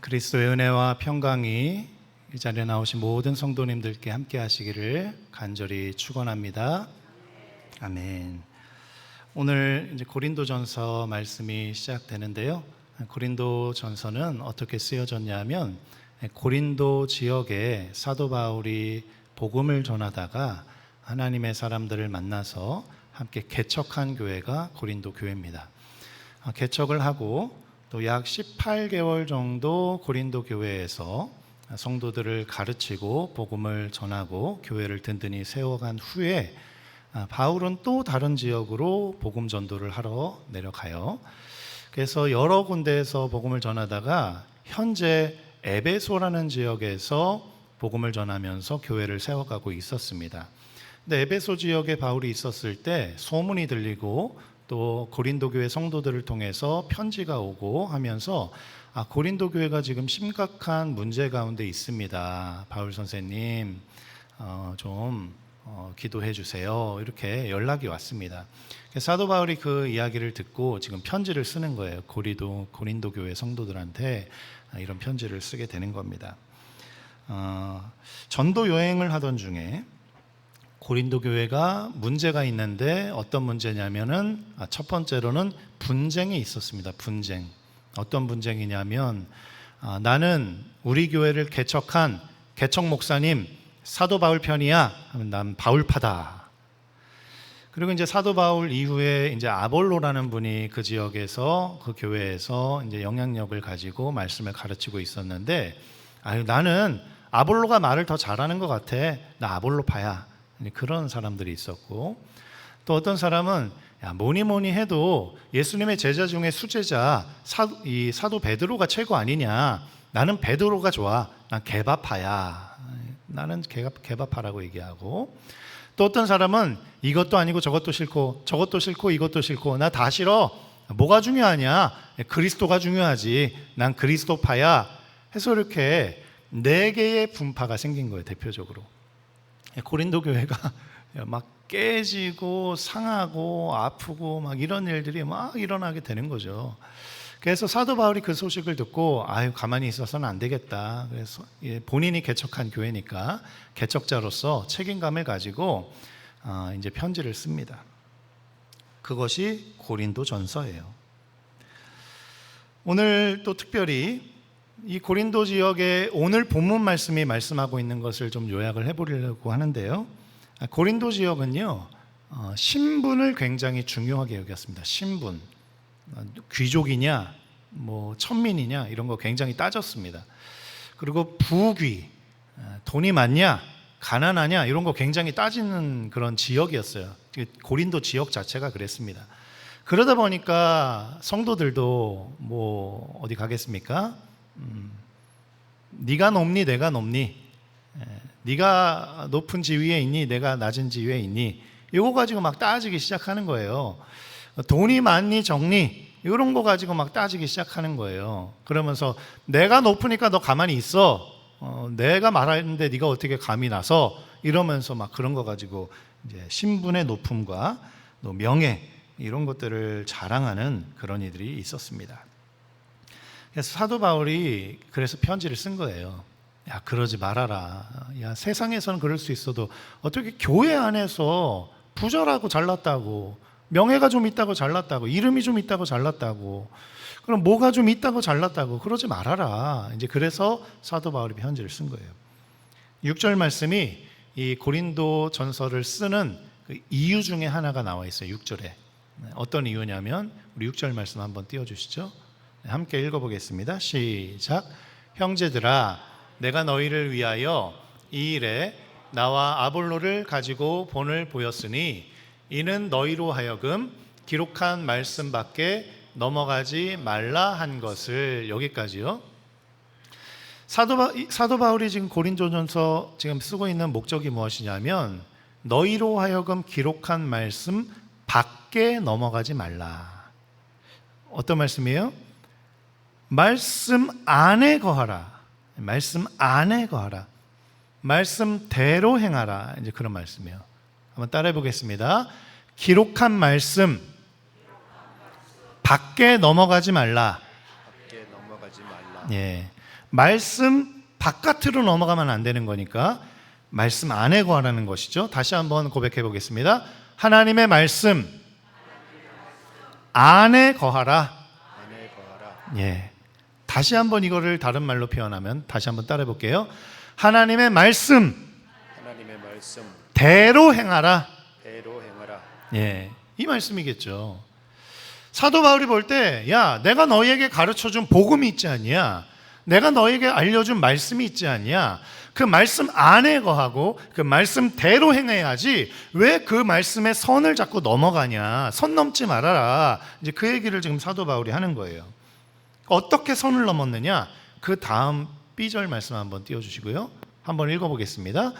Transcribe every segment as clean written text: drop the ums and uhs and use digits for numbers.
그리스도의 은혜와 평강이 이 자리에 나오신 모든 성도님들께 함께 하시기를 간절히 축원합니다. 아멘. 오늘 이제 고린도전서 말씀이 시작되는데요. 고린도전서는 어떻게 쓰여졌냐면 고린도 지역에 사도 바울이 복음을 전하다가 하나님의 사람들을 만나서 함께 개척한 교회가 고린도 교회입니다. 개척을 하고 또 약 18개월 정도 고린도 교회에서 성도들을 가르치고 복음을 전하고 교회를 든든히 세워간 후에 바울은 또 다른 지역으로 복음 전도를 하러 내려가요. 그래서 여러 군데에서 복음을 전하다가 현재 에베소라는 지역에서 복음을 전하면서 교회를 세워가고 있었습니다. 근데 에베소 지역에 바울이 있었을 때 소문이 들리고 또 고린도 교회 성도들을 통해서 편지가 오고 하면서 고린도 교회가 지금 심각한 문제 가운데 있습니다. 바울 선생님 좀 기도해 주세요. 이렇게 연락이 왔습니다. 사도 바울이 그 이야기를 듣고 지금 편지를 쓰는 거예요. 고린도 교회 성도들한테 이런 편지를 쓰게 되는 겁니다. 전도 여행을 하던 중에 고린도 교회가 문제가 있는데 어떤 문제냐면은 첫 번째로는 분쟁이 있었습니다. 분쟁. 어떤 분쟁이냐면 나는 우리 교회를 개척한 개척 목사님 사도 바울 편이야. 하면 난 바울파다. 그리고 이제 사도 바울 이후에 이제 아볼로라는 분이 그 지역에서 그 교회에서 이제 영향력을 가지고 말씀을 가르치고 있었는데 나는 아볼로가 말을 더 잘하는 것 같아. 나 아볼로파야. 그런 사람들이 있었고 또 어떤 사람은 뭐니 해도 예수님의 제자 중에 수제자 사도 베드로가 최고 아니냐. 나는 베드로가 좋아. 난 게바파야. 나는 게바파라고 얘기하고 또 어떤 사람은 이것도 아니고 저것도 싫고 저것도 싫고 이것도 싫고 나 다 싫어. 뭐가 중요하냐? 그리스도가 중요하지. 난 그리스도파야. 해서 이렇게 4개의 분파가 생긴 거예요. 대표적으로 고린도 교회가 막 깨지고 상하고 아프고 막 이런 일들이 막 일어나게 되는 거죠. 그래서 사도 바울이 그 소식을 듣고 가만히 있어서는 안 되겠다. 그래서 본인이 개척한 교회니까 개척자로서 책임감을 가지고 이제 편지를 씁니다. 그것이 고린도전서예요. 오늘 또 특별히 이 고린도 지역에 오늘 본문 말씀이 말씀하고 있는 것을 좀 요약을 해보려고 하는데요. 고린도 지역은요, 신분을 굉장히 중요하게 여겼습니다. 신분, 귀족이냐, 뭐 천민이냐 이런 거 굉장히 따졌습니다. 그리고 부귀, 돈이 많냐, 가난하냐 이런 거 굉장히 따지는 그런 지역이었어요. 고린도 지역 자체가 그랬습니다. 그러다 보니까 성도들도 뭐 어디 가겠습니까? 네가 높니 내가 높니? 네가 높은 지위에 있니 내가 낮은 지위에 있니? 이거 가지고 막 따지기 시작하는 거예요. 돈이 많니 적니? 이런 거 가지고 막 따지기 시작하는 거예요. 그러면서 내가 높으니까 너 가만히 있어. 내가 말하는데 네가 어떻게 감이 나서? 이러면서 막 그런 거 가지고 이제 신분의 높음과 또 명예 이런 것들을 자랑하는 그런 이들이 있었습니다. 그래서 사도 바울이 그래서 편지를 쓴 거예요. 야, 그러지 말아라. 야, 세상에서는 그럴 수 있어도 어떻게 교회 안에서 부자라고 잘났다고, 명예가 좀 있다고 잘났다고, 이름이 좀 있다고 잘났다고, 그럼 뭐가 좀 있다고 잘났다고 그러지 말아라. 이제 그래서 사도 바울이 편지를 쓴 거예요. 6절 말씀이 이 고린도 전서를 쓰는 그 이유 중에 하나가 나와 있어요. 6절에. 어떤 이유냐면 우리 6절 말씀 한번 띄워주시죠. 함께 읽어보겠습니다. 시작. 형제들아, 내가 너희를 위하여 이 일에 나와 아볼로를 가지고 본을 보였으니 이는 너희로 하여금 기록한 말씀 밖에 넘어가지 말라 한 것을. 여기까지요. 사도 바울이 지금 고린도전서 지금 쓰고 있는 목적이 무엇이냐면 너희로 하여금 기록한 말씀 밖에 넘어가지 말라. 어떤 말씀이에요? 말씀 안에 거하라. 말씀 안에 거하라. 말씀대로 행하라. 이제 그런 말씀이에요. 한번 따라해 보겠습니다. 기록한 말씀 밖에 넘어가지 말라. 밖에 넘어가지 말라. 예. 말씀 바깥으로 넘어가면 안 되는 거니까 말씀 안에 거하라는 것이죠. 다시 한번 고백해 보겠습니다. 하나님의 말씀 안에 거하라. 예. 다시 한번 이거를 다른 말로 표현하면 다시 한번 따라해 볼게요. 하나님의 말씀 대로 행하라. 예. 이 말씀이겠죠. 사도 바울이 볼 때, 야, 내가 너희에게 가르쳐 준 복음이 있지 않냐? 내가 너희에게 알려준 말씀이 있지 않냐? 그 말씀 안에 거하고 그 말씀대로 행해야지 왜 그 말씀에 선을 자꾸 넘어가냐? 선 넘지 말아라. 이제 그 얘기를 지금 사도 바울이 하는 거예요. 어떻게 선을 넘었느냐? 그 다음 B절 말씀 한번 띄워주시고요. 한번 읽어보겠습니다.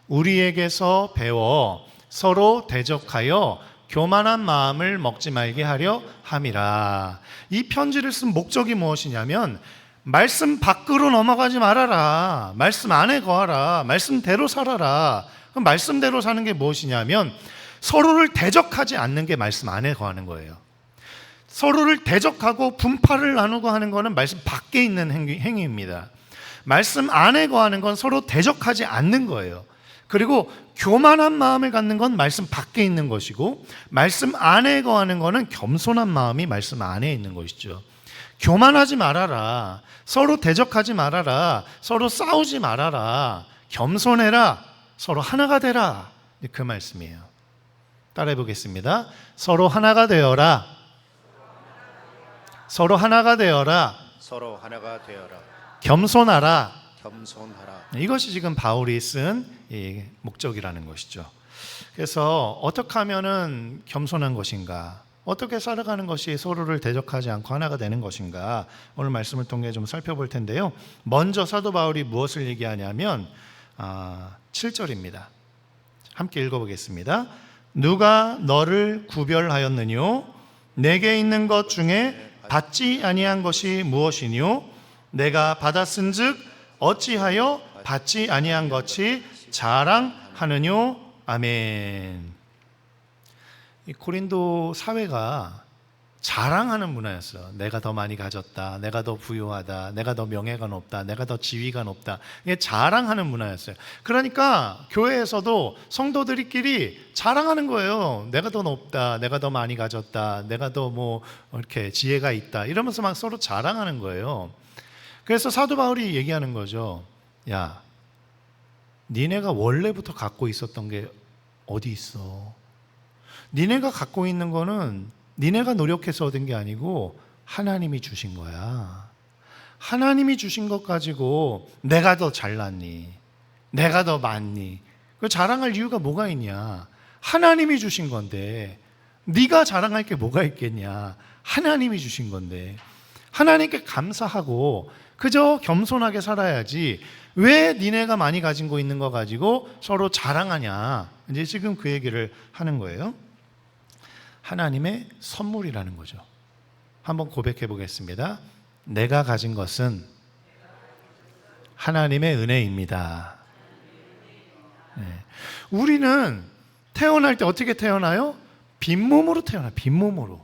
우리에게서 배워 서로 대적하여 교만한 마음을 먹지 말게 하려 함이라. 이 편지를 쓴 목적이 무엇이냐면 말씀 밖으로 넘어가지 말아라. 말씀 안에 거하라. 말씀대로 살아라. 그럼 말씀대로 사는 게 무엇이냐면 서로를 대적하지 않는 게 말씀 안에 거하는 거예요. 서로를 대적하고 분파를 나누고 하는 것은 말씀 밖에 있는 행위입니다. 말씀 안에 거하는 건 서로 대적하지 않는 거예요. 그리고 교만한 마음을 갖는 건 말씀 밖에 있는 것이고 말씀 안에 거하는 것은 겸손한 마음이 말씀 안에 있는 것이죠. 교만하지 말아라. 서로 대적하지 말아라. 서로 싸우지 말아라. 겸손해라. 서로 하나가 되라. 그 말씀이에요. 따라해 보겠습니다. 서로 하나가 되어라. 서로 하나가 되어라. 서로 하나가 되어라. 겸손하라. 겸손하라. 이것이 지금 바울이 쓴 이 목적이라는 것이죠. 그래서 어떻게 하면은 겸손한 것인가? 어떻게 살아가는 것이 서로를 대적하지 않고 하나가 되는 것인가? 오늘 말씀을 통해 좀 살펴볼 텐데요. 먼저 사도 바울이 무엇을 얘기하냐면 7절입니다. 함께 읽어보겠습니다. 누가 너를 구별하였느뇨? 내게 있는 것 중에 받지 아니한 것이 무엇이뇨? 내가 받았은즉 어찌하여 받지 아니한 것이 자랑하느뇨? 아멘. 이 고린도 사회가 자랑하는 문화였어요. 내가 더 많이 가졌다, 내가 더 부유하다, 내가 더 명예가 높다, 내가 더 지위가 높다. 이게 자랑하는 문화였어요. 그러니까 교회에서도 성도들끼리 자랑하는 거예요. 내가 더 높다, 내가 더 많이 가졌다, 내가 더 뭐 이렇게 지혜가 있다, 이러면서 막 서로 자랑하는 거예요. 그래서 사도 바울이 얘기하는 거죠. 야, 니네가 원래부터 갖고 있었던 게 어디 있어? 니네가 갖고 있는 거는 니네가 노력해서 얻은 게 아니고 하나님이 주신 거야. 하나님이 주신 것 가지고 내가 더 잘났니? 내가 더 많니? 그 자랑할 이유가 뭐가 있냐? 하나님이 주신 건데 네가 자랑할 게 뭐가 있겠냐? 하나님이 주신 건데 하나님께 감사하고 그저 겸손하게 살아야지 왜 니네가 많이 가진 거 있는 거 가지고 서로 자랑하냐? 이제 지금 그 얘기를 하는 거예요. 하나님의 선물이라는 거죠. 한번 고백해 보겠습니다. 내가 가진 것은 하나님의 은혜입니다. 네. 우리는 태어날 때 어떻게 태어나요? 빈몸으로 태어나요. 빈몸으로.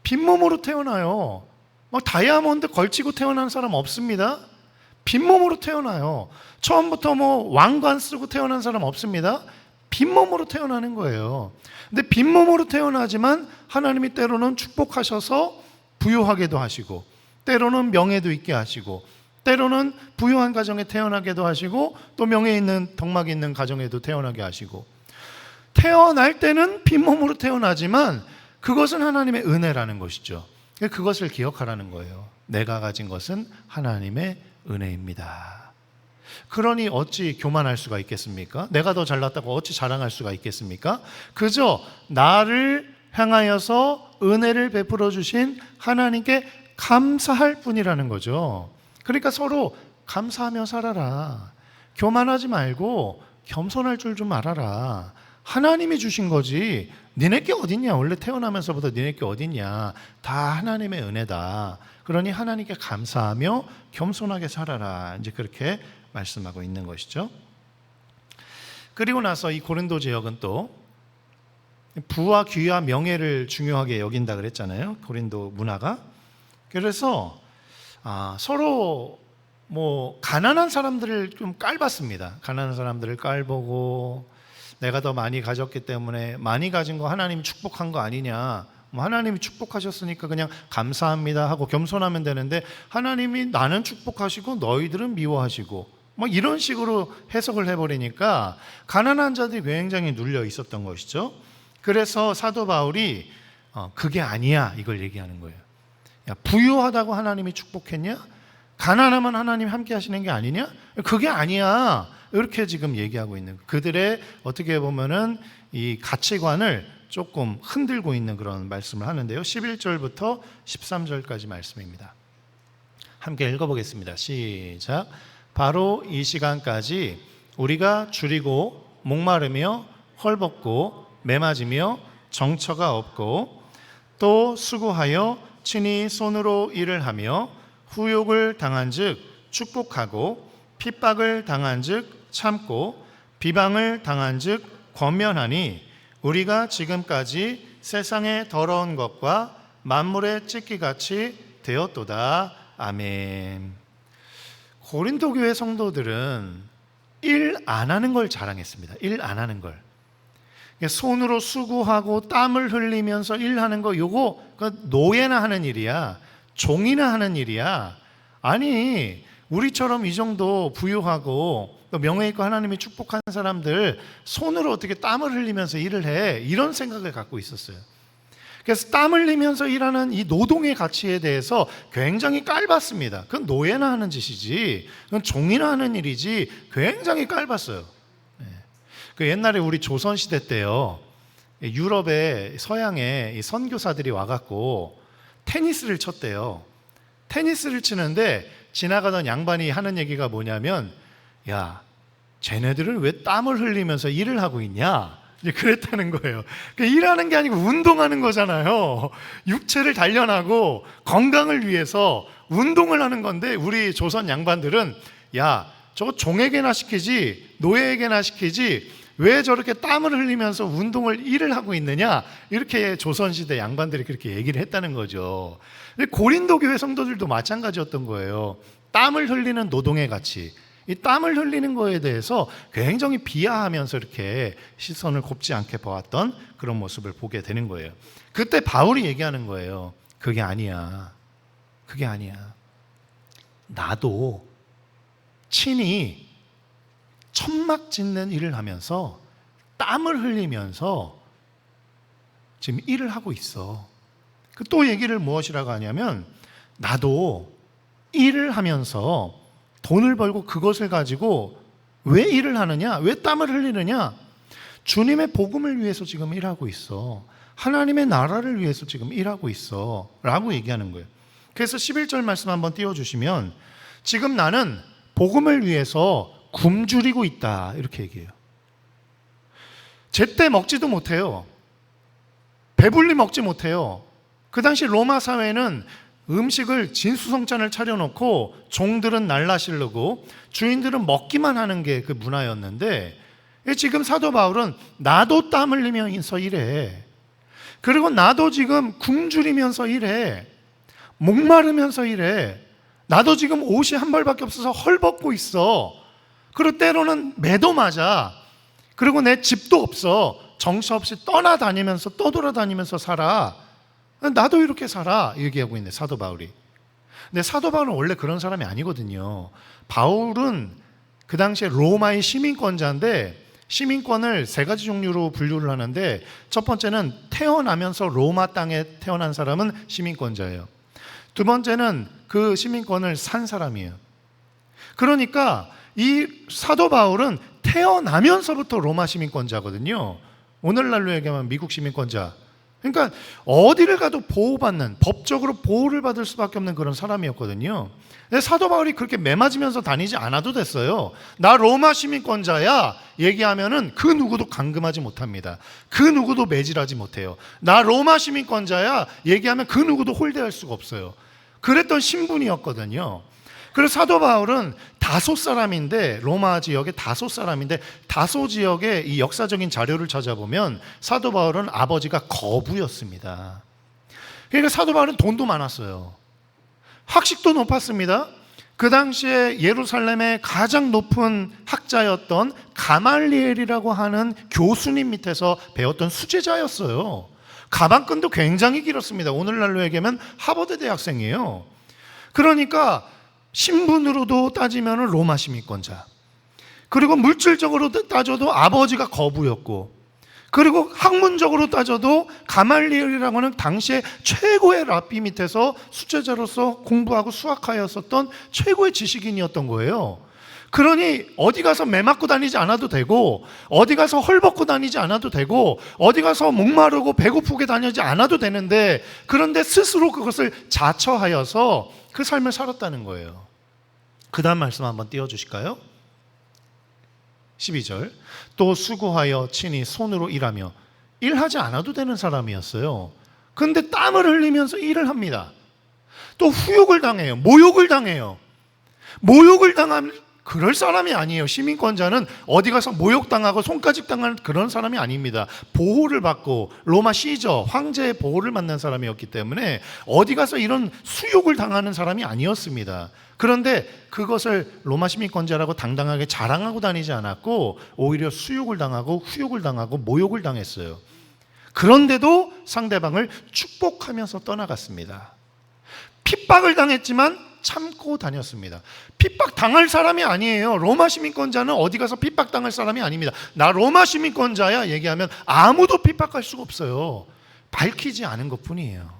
빈몸으로 태어나요. 막 다이아몬드 걸치고 태어난 사람 없습니다. 빈몸으로 태어나요. 처음부터 뭐 왕관 쓰고 태어난 사람 없습니다. 빈몸으로 태어나는 거예요. 근데 빈몸으로 태어나지만 하나님이 때로는 축복하셔서 부유하게도 하시고 때로는 명예도 있게 하시고 때로는 부유한 가정에 태어나게도 하시고 또 명예 있는 덕막 있는 가정에도 태어나게 하시고 태어날 때는 빈몸으로 태어나지만 그것은 하나님의 은혜라는 것이죠. 그것을 기억하라는 거예요. 내가 가진 것은 하나님의 은혜입니다. 그러니 어찌 교만할 수가 있겠습니까? 내가 더 잘났다고 어찌 자랑할 수가 있겠습니까? 그저 나를 향하여서 은혜를 베풀어 주신 하나님께 감사할 뿐이라는 거죠. 그러니까 서로 감사하며 살아라. 교만하지 말고 겸손할 줄 좀 알아라. 하나님이 주신 거지 니네 게 어딨냐? 원래 태어나면서부터 니네 게 어딨냐? 다 하나님의 은혜다. 그러니 하나님께 감사하며 겸손하게 살아라. 이제 그렇게 말씀하고 있는 것이죠. 그리고 나서 이 고린도 지역은 또 부와 귀와 명예를 중요하게 여긴다 그랬잖아요. 고린도 문화가. 그래서 서로 가난한 사람들을 좀 깔봤습니다. 가난한 사람들을 깔보고 내가 더 많이 가졌기 때문에 많이 가진 거 하나님이 축복한 거 아니냐, 하나님이 축복하셨으니까 그냥 감사합니다 하고 겸손하면 되는데 하나님이 나는 축복하시고 너희들은 미워하시고 이런 식으로 해석을 해버리니까 가난한 자들이 굉장히 눌려 있었던 것이죠. 그래서 사도 바울이 그게 아니야 이걸 얘기하는 거예요. 야, 부유하다고 하나님이 축복했냐? 가난하면 하나님 함께 하시는 게 아니냐? 그게 아니야. 이렇게 지금 얘기하고 있는 그들의 어떻게 보면은 이 가치관을 조금 흔들고 있는 그런 말씀을 하는데요. 11절부터 13절까지 말씀입니다. 함께 읽어보겠습니다. 시작. 바로 이 시간까지 우리가 줄이고 목마르며 헐벗고 매맞으며 정처가 없고 또 수고하여 친히 손으로 일을 하며 후욕을 당한즉 축복하고 핍박을 당한즉 참고 비방을 당한즉 권면하니 우리가 지금까지 세상의 더러운 것과 만물의 찢기같이 되었도다. 아멘. 고린도 교회 성도들은 일 안 하는 걸 자랑했습니다. 일 안 하는 걸. 손으로 수고하고 땀을 흘리면서 일하는 거 요거 노예나 하는 일이야. 종이나 하는 일이야. 아니 우리처럼 이 정도 부유하고 또 명예 있고 하나님이 축복한 사람들 손으로 어떻게 땀을 흘리면서 일을 해? 이런 생각을 갖고 있었어요. 그래서 땀 흘리면서 일하는 이 노동의 가치에 대해서 굉장히 깔봤습니다. 그건 노예나 하는 짓이지, 그건 종이나 하는 일이지 굉장히 깔봤어요. 그 옛날에 우리 조선시대 때요, 유럽에 서양에 이 선교사들이 와갖고 테니스를 쳤대요. 테니스를 치는데 지나가던 양반이 하는 얘기가 뭐냐면, 야, 쟤네들은 왜 땀을 흘리면서 일을 하고 있냐? 이제 그랬다는 거예요. 일하는 게 아니고 운동하는 거잖아요. 육체를 단련하고 건강을 위해서 운동을 하는 건데 우리 조선 양반들은 야, 저거 종에게나 시키지 노예에게나 시키지 왜 저렇게 땀을 흘리면서 운동을 일을 하고 있느냐, 이렇게 조선시대 양반들이 그렇게 얘기를 했다는 거죠. 고린도 교회 성도들도 마찬가지였던 거예요. 땀을 흘리는 노동의 가치, 이 땀을 흘리는 거에 대해서 굉장히 비하하면서 이렇게 시선을 곱지 않게 보았던 그런 모습을 보게 되는 거예요. 그때 바울이 얘기하는 거예요. 그게 아니야. 그게 아니야. 나도 친히 천막 짓는 일을 하면서 땀을 흘리면서 지금 일을 하고 있어. 또 얘기를 무엇이라고 하냐면, 나도 일을 하면서 돈을 벌고 그것을 가지고 왜 일을 하느냐? 왜 땀을 흘리느냐? 주님의 복음을 위해서 지금 일하고 있어. 하나님의 나라를 위해서 지금 일하고 있어. 라고 얘기하는 거예요. 그래서 11절 말씀 한번 띄워주시면, 지금 나는 복음을 위해서 굶주리고 있다. 이렇게 얘기해요. 제때 먹지도 못해요. 배불리 먹지 못해요. 그 당시 로마 사회는 음식을 진수성찬을 차려놓고 종들은 날라시르고 주인들은 먹기만 하는 게 그 문화였는데, 지금 사도 바울은 나도 땀 흘리면서 일해. 그리고 나도 지금 굶주리면서 일해. 목마르면서 일해. 나도 지금 옷이 한 벌밖에 없어서 헐벗고 있어. 그리고 때로는 매도 맞아. 그리고 내 집도 없어. 정처없이 떠나다니면서 떠돌아다니면서 살아. 나도 이렇게 살아. 얘기하고 있네, 사도 바울이. 근데 사도 바울은 원래 그런 사람이 아니거든요. 바울은 그 당시에 로마의 시민권자인데, 시민권을 세 가지 종류로 분류를 하는데, 첫 번째는 태어나면서 로마 땅에 태어난 사람은 시민권자예요. 두 번째는 그 시민권을 산 사람이에요. 그러니까 이 사도 바울은 태어나면서부터 로마 시민권자거든요. 오늘날로 얘기하면 미국 시민권자. 그러니까 어디를 가도 보호받는, 법적으로 보호를 받을 수밖에 없는 그런 사람이었거든요. 근데 사도 바울이 그렇게 매맞으면서 다니지 않아도 됐어요. 나 로마 시민권자야 얘기하면은 그 누구도 감금하지 못합니다. 그 누구도 매질하지 못해요. 나 로마 시민권자야 얘기하면 그 누구도 홀대할 수가 없어요. 그랬던 신분이었거든요. 그래서 사도 바울은 다소 사람인데, 로마 지역의 다소 사람인데, 다소 지역의 이 역사적인 자료를 찾아보면 사도 바울은 아버지가 거부였습니다. 그러니까 사도 바울은 돈도 많았어요. 학식도 높았습니다. 그 당시에 예루살렘의 가장 높은 학자였던 가말리엘이라고 하는 교수님 밑에서 배웠던 수제자였어요. 가방끈도 굉장히 길었습니다. 오늘날로 얘기하면 하버드 대학생이에요. 그러니까 신분으로도 따지면 로마 시민권자, 그리고 물질적으로 따져도 아버지가 거부였고, 그리고 학문적으로 따져도 가말리엘이라고 하는 당시에 최고의 랍비 밑에서 수제자로서 공부하고 수학하였었던 최고의 지식인이었던 거예요. 그러니 어디 가서 매 맞고 다니지 않아도 되고, 어디 가서 헐벗고 다니지 않아도 되고, 어디 가서 목마르고 배고프게 다니지 않아도 되는데, 그런데 스스로 그것을 자처하여서 그 삶을 살았다는 거예요. 그 다음 말씀 한번 띄워주실까요? 12절. 또 수고하여 친히 손으로 일하며, 일하지 않아도 되는 사람이었어요. 그런데 땀을 흘리면서 일을 합니다. 또 후욕을 당해요. 모욕을 당해요. 모욕을 당하면 그럴 사람이 아니에요. 시민권자는 어디 가서 모욕당하고 손가락 당하는 그런 사람이 아닙니다. 보호를 받고 로마 시저 황제의 보호를 받는 사람이었기 때문에 어디 가서 이런 수욕을 당하는 사람이 아니었습니다. 그런데 그것을 로마 시민권자라고 당당하게 자랑하고 다니지 않았고, 오히려 수욕을 당하고 후욕을 당하고 모욕을 당했어요. 그런데도 상대방을 축복하면서 떠나갔습니다. 핍박을 당했지만 참고 다녔습니다. 핍박 당할 사람이 아니에요. 로마 시민권자는 어디 가서 핍박 당할 사람이 아닙니다. 나 로마 시민권자야 얘기하면 아무도 핍박할 수가 없어요. 밝히지 않은 것뿐이에요.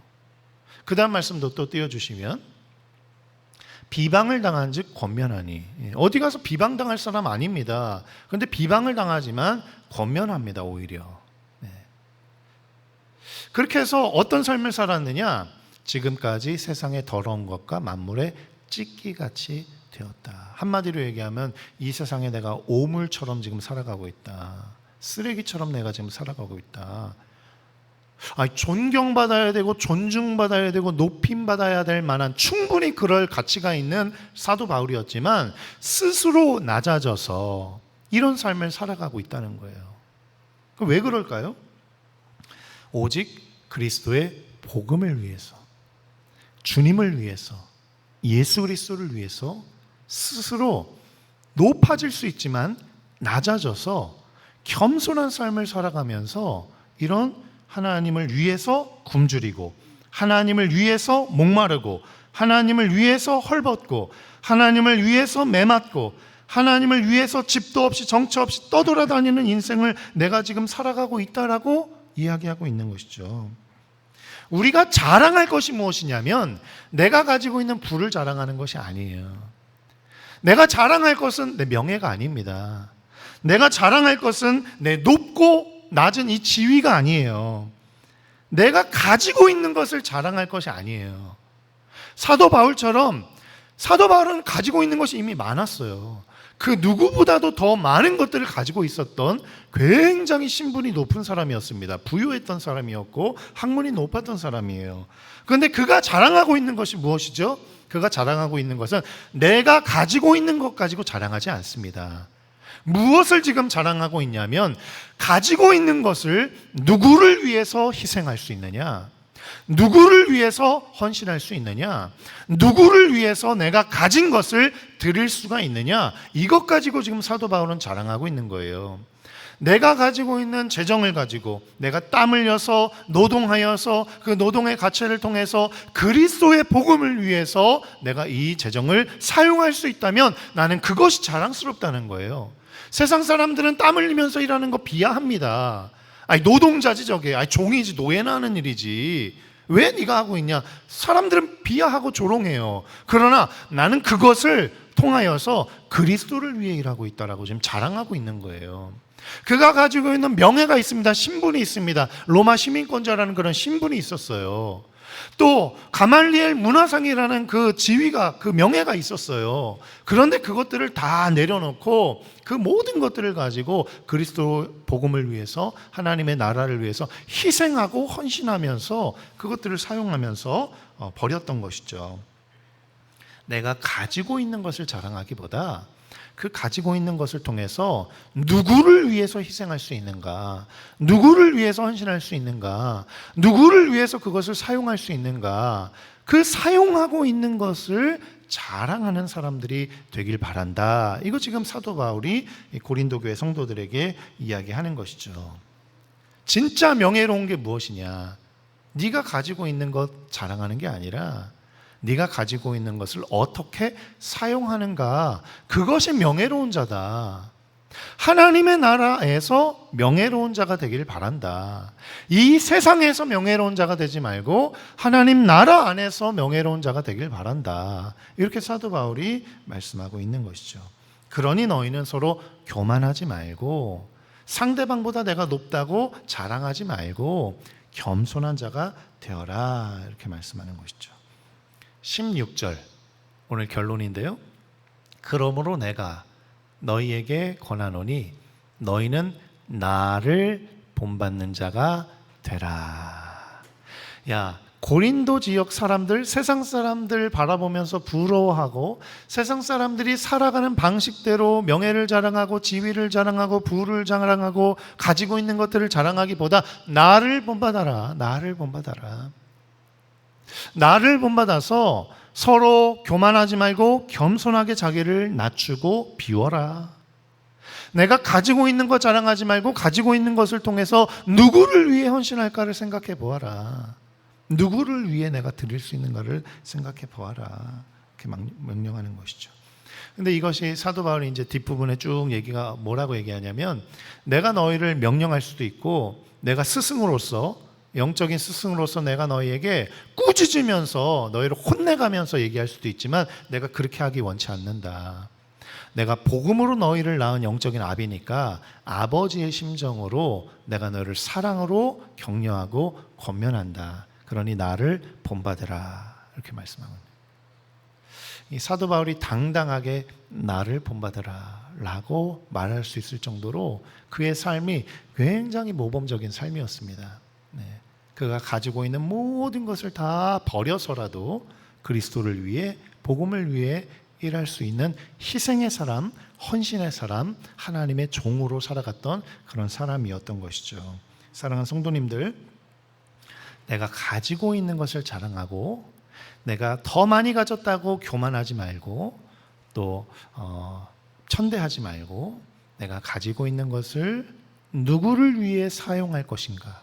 그 다음 말씀도 또 띄워주시면, 비방을 당한 즉 권면하니. 어디 가서 비방당할 사람 아닙니다. 그런데 비방을 당하지만 권면합니다. 오히려. 그렇게 해서 어떤 삶을 살았느냐? 지금까지 세상의 더러운 것과 만물의 찢기같이 되었다. 한마디로 얘기하면 이 세상에 내가 오물처럼 지금 살아가고 있다. 쓰레기처럼 내가 지금 살아가고 있다. 존경받아야 되고 존중받아야 되고 높임받아야 될 만한 충분히 그럴 가치가 있는 사도 바울이었지만 스스로 낮아져서 이런 삶을 살아가고 있다는 거예요. 왜 그럴까요? 오직 그리스도의 복음을 위해서, 주님을 위해서, 예수 그리스도를 위해서 스스로 높아질 수 있지만 낮아져서 겸손한 삶을 살아가면서 이런 하나님을 위해서 굶주리고, 하나님을 위해서 목마르고, 하나님을 위해서 헐벗고, 하나님을 위해서 매맞고, 하나님을 위해서 집도 없이 정처 없이 떠돌아다니는 인생을 내가 지금 살아가고 있다라고 이야기하고 있는 것이죠. 우리가 자랑할 것이 무엇이냐면 내가 가지고 있는 부를 자랑하는 것이 아니에요. 내가 자랑할 것은 내 명예가 아닙니다. 내가 자랑할 것은 내 높고 낮은 이 지위가 아니에요. 내가 가지고 있는 것을 자랑할 것이 아니에요. 사도 바울처럼 사도 바울은 가지고 있는 것이 이미 많았어요. 그 누구보다도 더 많은 것들을 가지고 있었던 굉장히 신분이 높은 사람이었습니다. 부유했던 사람이었고 학문이 높았던 사람이에요. 그런데 그가 자랑하고 있는 것이 무엇이죠? 그가 자랑하고 있는 것은 내가 가지고 있는 것 가지고 자랑하지 않습니다. 무엇을 지금 자랑하고 있냐면 가지고 있는 것을 누구를 위해서 희생할 수 있느냐, 누구를 위해서 헌신할 수 있느냐, 누구를 위해서 내가 가진 것을 드릴 수가 있느냐, 이것 가지고 지금 사도 바울은 자랑하고 있는 거예요. 내가 가지고 있는 재정을 가지고 내가 땀 흘려서 노동하여서 그 노동의 가치를 통해서 그리스도의 복음을 위해서 내가 이 재정을 사용할 수 있다면 나는 그것이 자랑스럽다는 거예요. 세상 사람들은 땀 흘리면서 일하는 거 비하합니다. 노동자지 저게, 종이지, 노예나 하는 일이지 왜 네가 하고 있냐, 사람들은 비하하고 조롱해요. 그러나 나는 그것을 통하여서 그리스도를 위해 일하고 있다라고 지금 자랑하고 있는 거예요. 그가 가지고 있는 명예가 있습니다. 신분이 있습니다. 로마 시민권자라는 그런 신분이 있었어요. 또 가말리엘 문화상이라는 그 지위가, 그 명예가 있었어요. 그런데 그것들을 다 내려놓고 그 모든 것들을 가지고 그리스도 복음을 위해서, 하나님의 나라를 위해서 희생하고 헌신하면서 그것들을 사용하면서 버렸던 것이죠. 내가 가지고 있는 것을 자랑하기보다 그 가지고 있는 것을 통해서 누구를 위해서 희생할 수 있는가, 누구를 위해서 헌신할 수 있는가, 누구를 위해서 그것을 사용할 수 있는가, 그 사용하고 있는 것을 자랑하는 사람들이 되길 바란다. 이거 지금 사도 바울이 고린도 교회 성도들에게 이야기하는 것이죠. 진짜 명예로운 게 무엇이냐? 네가 가지고 있는 것 자랑하는 게 아니라 네가 가지고 있는 것을 어떻게 사용하는가, 그것이 명예로운 자다. 하나님의 나라에서 명예로운 자가 되길 바란다. 이 세상에서 명예로운 자가 되지 말고 하나님 나라 안에서 명예로운 자가 되길 바란다. 이렇게 사도 바울이 말씀하고 있는 것이죠. 그러니 너희는 서로 교만하지 말고 상대방보다 내가 높다고 자랑하지 말고 겸손한 자가 되어라. 이렇게 말씀하는 것이죠. 16절, 오늘 결론인데요. 그러므로 내가 너희에게 권하노니 너희는 나를 본받는 자가 되라. 야, 고린도 지역 사람들, 세상 사람들 바라보면서 부러워하고 세상 사람들이 살아가는 방식대로 명예를 자랑하고 지위를 자랑하고 부를 자랑하고 가지고 있는 것들을 자랑하기보다 나를 본받아라. 나를 본받아라. 나를 본받아서 서로 교만하지 말고 겸손하게 자기를 낮추고 비워라. 내가 가지고 있는 것 자랑하지 말고 가지고 있는 것을 통해서 누구를 위해 헌신할까를 생각해 보아라. 누구를 위해 내가 드릴 수 있는가를 생각해 보아라. 이렇게 명령하는 것이죠. 근데 이것이 사도 바울이 이제 뒷부분에 쭉 얘기가 뭐라고 얘기하냐면, 내가 너희를 명령할 수도 있고 내가 스승으로서, 영적인 스승으로서 내가 너희에게 꾸짖으면서 너희를 혼내가면서 얘기할 수도 있지만 내가 그렇게 하기 원치 않는다. 내가 복음으로 너희를 낳은 영적인 아비니까 아버지의 심정으로 내가 너희를 사랑으로 격려하고 권면한다. 그러니 나를 본받으라. 이렇게 말씀합니다. 이 사도 바울이 당당하게 나를 본받으라 라고 말할 수 있을 정도로 그의 삶이 굉장히 모범적인 삶이었습니다. 네. 그가 가지고 있는 모든 것을 다 버려서라도 그리스도를 위해, 복음을 위해 일할 수 있는 희생의 사람, 헌신의 사람, 하나님의 종으로 살아갔던 그런 사람이었던 것이죠. 사랑하는 성도님들, 내가 가지고 있는 것을 자랑하고 내가 더 많이 가졌다고 교만하지 말고 또 천대하지 말고 내가 가지고 있는 것을 누구를 위해 사용할 것인가,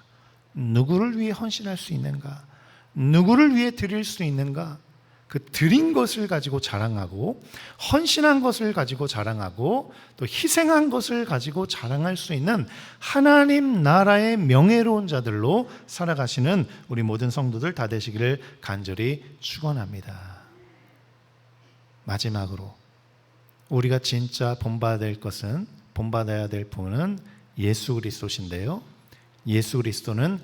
누구를 위해 헌신할 수 있는가, 누구를 위해 드릴 수 있는가, 그 드린 것을 가지고 자랑하고 헌신한 것을 가지고 자랑하고 또 희생한 것을 가지고 자랑할 수 있는 하나님 나라의 명예로운 자들로 살아가시는 우리 모든 성도들 다 되시기를 간절히 축원합니다. 마지막으로 우리가 진짜 본받아야 될 분은 예수 그리스도신데요. 예수 그리스도는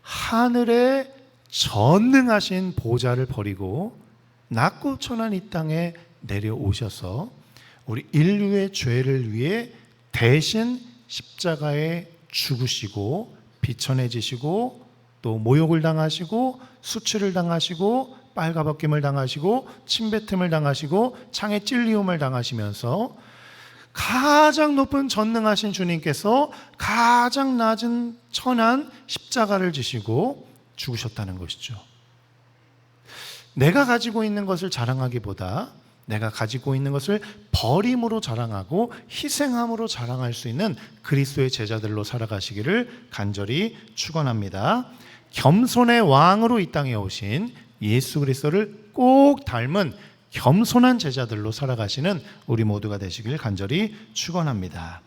하늘에 전능하신 보좌를 버리고 낮고 천한 이 땅에 내려오셔서 우리 인류의 죄를 위해 대신 십자가에 죽으시고 비천해지시고 또 모욕을 당하시고 수치를 당하시고 빨가벗김을 당하시고 침뱉음을 당하시고 창에 찔리움을 당하시면서 가장 높은 전능하신 주님께서 가장 낮은 천한 십자가를 지시고 죽으셨다는 것이죠. 내가 가지고 있는 것을 자랑하기보다 내가 가지고 있는 것을 버림으로 자랑하고 희생함으로 자랑할 수 있는 그리스도의 제자들로 살아가시기를 간절히 축원합니다. 겸손의 왕으로 이 땅에 오신 예수 그리스도를 꼭 닮은 겸손한 제자들로 살아가시는 우리 모두가 되시길 간절히 축원합니다.